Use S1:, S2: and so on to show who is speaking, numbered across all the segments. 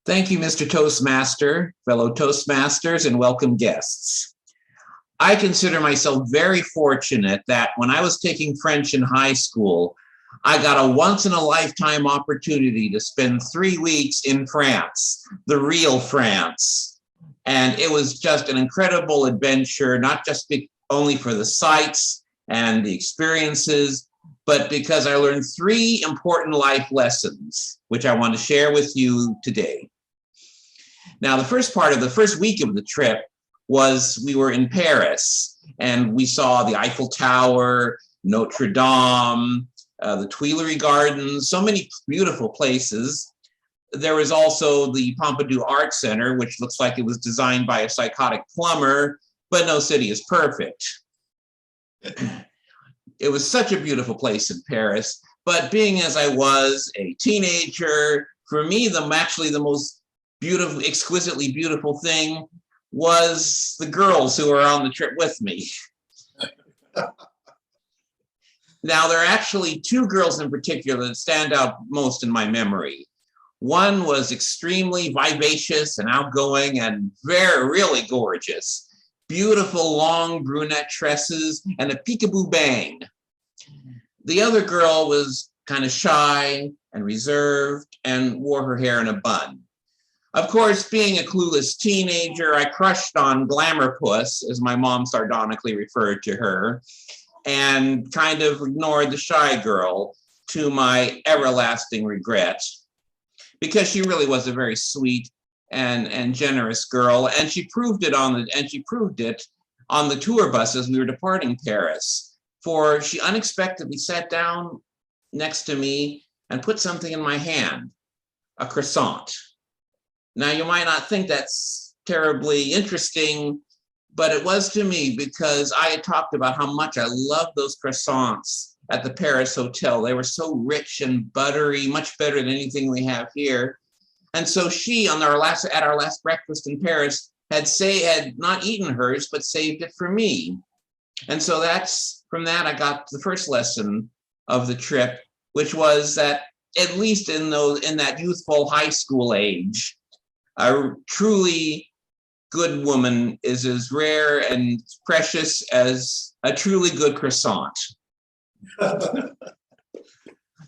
S1: Thank you, Mr. Toastmaster, fellow Toastmasters, and welcome guests. I consider myself very fortunate that when I was taking French in high school, I got a once-in-a-lifetime opportunity to spend 3 weeks in France, the real France. And it was just an incredible adventure, not just only for the sights and the experiences, but because I learned 3 important life lessons, which I want to share with you today. Now, the first week of the trip was we were in Paris, and we saw the Eiffel Tower, Notre Dame, the Tuileries Gardens, so many beautiful places. There was also the Pompidou Art Center, which looks like it was designed by a psychotic plumber, but no city is perfect. It was such a beautiful place in Paris, but being as I was a teenager, for me, actually the most beautiful, exquisitely beautiful thing was the girls who were on the trip with me. Now, there are actually 2 girls in particular that stand out most in my memory. One was extremely vivacious and outgoing and really gorgeous. Beautiful long brunette tresses and a peekaboo bang. The other girl was kind of shy and reserved and wore her hair in a bun. Of course, being a clueless teenager, I crushed on Glamour Puss, as my mom sardonically referred to her, and kind of ignored the shy girl, to my everlasting regret, because she really was a very sweet and generous girl, and she proved it on the tour bus as we were departing Paris. For she unexpectedly sat down next to me and put something in my hand, a croissant. Now, you might not think that's terribly interesting, but it was to me because I had talked about how much I loved those croissants at the Paris hotel. They were so rich and buttery, much better than anything we have here. And so she, at our last breakfast in Paris, had not eaten hers, but saved it for me. And so from that, I got the first lesson of the trip, which was that at least in that youthful high school age, a truly good woman is as rare and precious as a truly good croissant.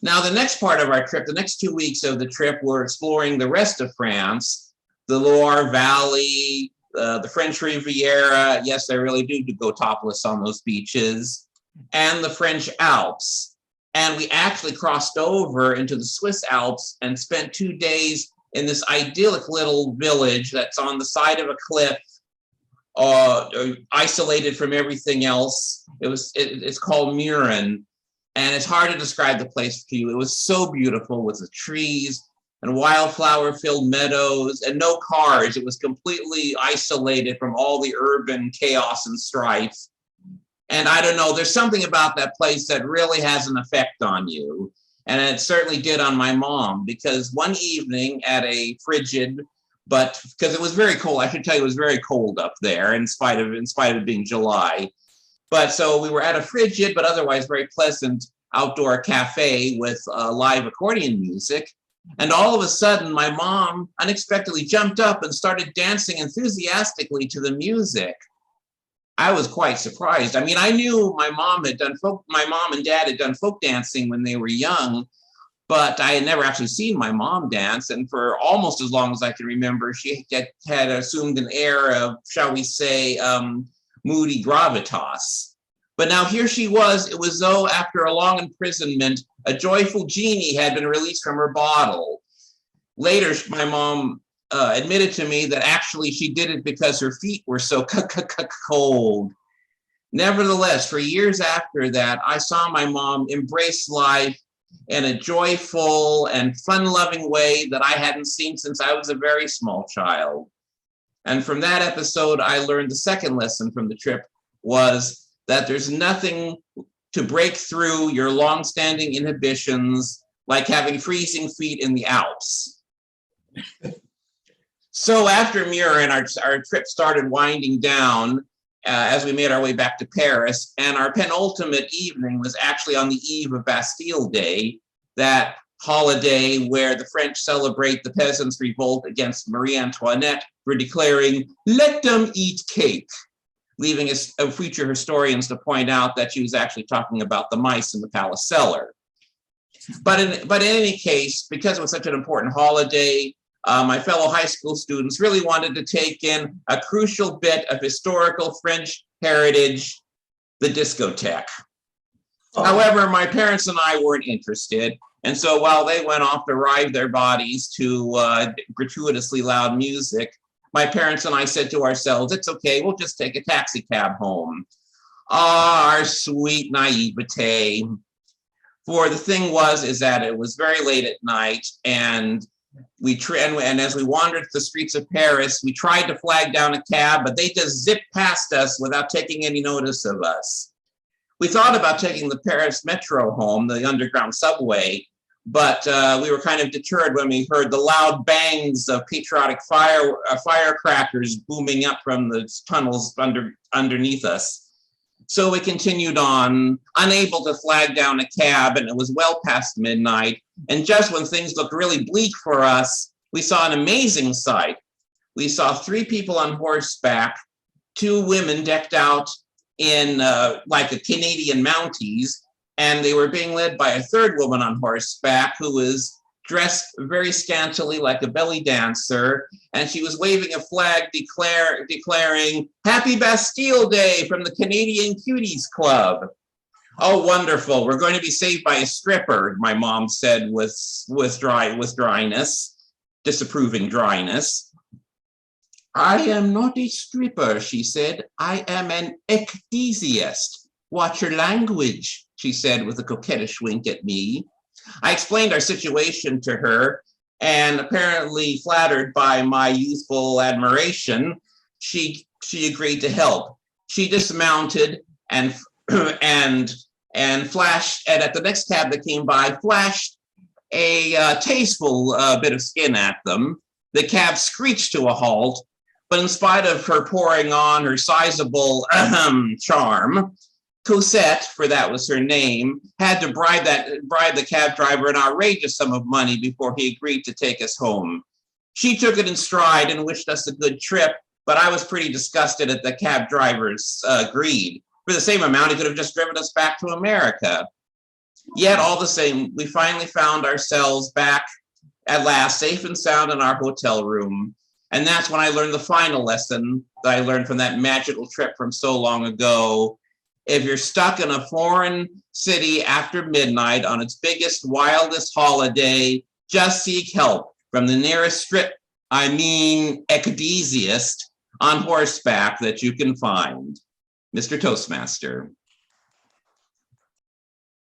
S1: Now, the next part of our trip, the next 2 weeks of the trip, we're exploring the rest of France, the Loire Valley, the French Riviera. Yes, I really do go topless on those beaches, and the French Alps. And we actually crossed over into the Swiss Alps and spent 2 days in this idyllic little village that's on the side of a cliff, isolated from everything else. It's called Murin, and it's hard to describe the place to you. It was so beautiful with the trees and wildflower-filled meadows and no cars. It was completely isolated from all the urban chaos and strife. And I don't know, there's something about that place that really has an effect on you. And it certainly did on my mom, because one evening at a frigid, but because it was very cold, I should tell you, it was very cold up there in spite of it being July. But so we were at a frigid, but otherwise very pleasant outdoor cafe with live accordion music. And all of a sudden, my mom unexpectedly jumped up and started dancing enthusiastically to the music. I was quite surprised. I mean, I knew my mom and dad had done folk dancing when they were young, but I had never actually seen my mom dance. And for almost as long as I can remember, she had assumed an air of, shall we say, moody gravitas. But now here she was. It was though after a long imprisonment, a joyful genie had been released from her bottle. Later, my mom admitted to me that actually she did it because her feet were so cold. Nevertheless, for years after that, I saw my mom embrace life in a joyful and fun-loving way that I hadn't seen since I was a very small child. And from that episode, I learned the second lesson from the trip was that there's nothing to break through your long-standing inhibitions like having freezing feet in the Alps. So after Murin, our trip started winding down as we made our way back to Paris, and our penultimate evening was actually on the eve of Bastille Day, that holiday where the French celebrate the peasants' revolt against Marie Antoinette for declaring, "Let them eat cake," leaving future historians to point out that she was actually talking about the mice in the palace cellar. But in any case, because it was such an important holiday, my fellow high school students really wanted to take in a crucial bit of historical French heritage, the discotheque. Oh. However, my parents and I weren't interested. And so while they went off to ride their bodies to gratuitously loud music, my parents and I said to ourselves, it's okay, we'll just take a taxi cab home. Ah, our sweet naivete. For the thing is that it was very late at night, and as we wandered the streets of Paris, we tried to flag down a cab, but they just zipped past us without taking any notice of us. We thought about taking the Paris Metro home, the underground subway, but we were kind of deterred when we heard the loud bangs of patriotic firecrackers booming up from the tunnels underneath us. So we continued on, unable to flag down a cab, and it was well past midnight. And just when things looked really bleak for us, we saw an amazing sight. We saw 3 people on horseback, 2 women decked out in like a Canadian Mounties, and they were being led by a 3rd woman on horseback who was dressed very scantily like a belly dancer, and she was waving a flag declaring, "Happy Bastille Day from the Canadian Cuties Club." Oh, wonderful. We're going to be saved by a stripper, my mom said with dryness, disapproving dryness. "I am not a stripper," she said. "I am an ecdysiast. Watch your language," she said with a coquettish wink at me. I explained our situation to her, and apparently flattered by my youthful admiration, she agreed to help. She dismounted and flashed, and at the next cab that came by, flashed a tasteful bit of skin at them. The cab screeched to a halt, but in spite of her pouring on her sizable charm, Cosette, for that was her name, had to bribe the cab driver an outrageous sum of money before he agreed to take us home. She took it in stride and wished us a good trip, but I was pretty disgusted at the cab driver's greed. For the same amount, he could have just driven us back to America. Yet, all the same, we finally found ourselves back at last, safe and sound in our hotel room. And that's when I learned the final lesson that I learned from that magical trip from so long ago. If you're stuck in a foreign city after midnight on its biggest, wildest holiday, just seek help from the nearest ecdysiast on horseback that you can find. Mr. Toastmaster.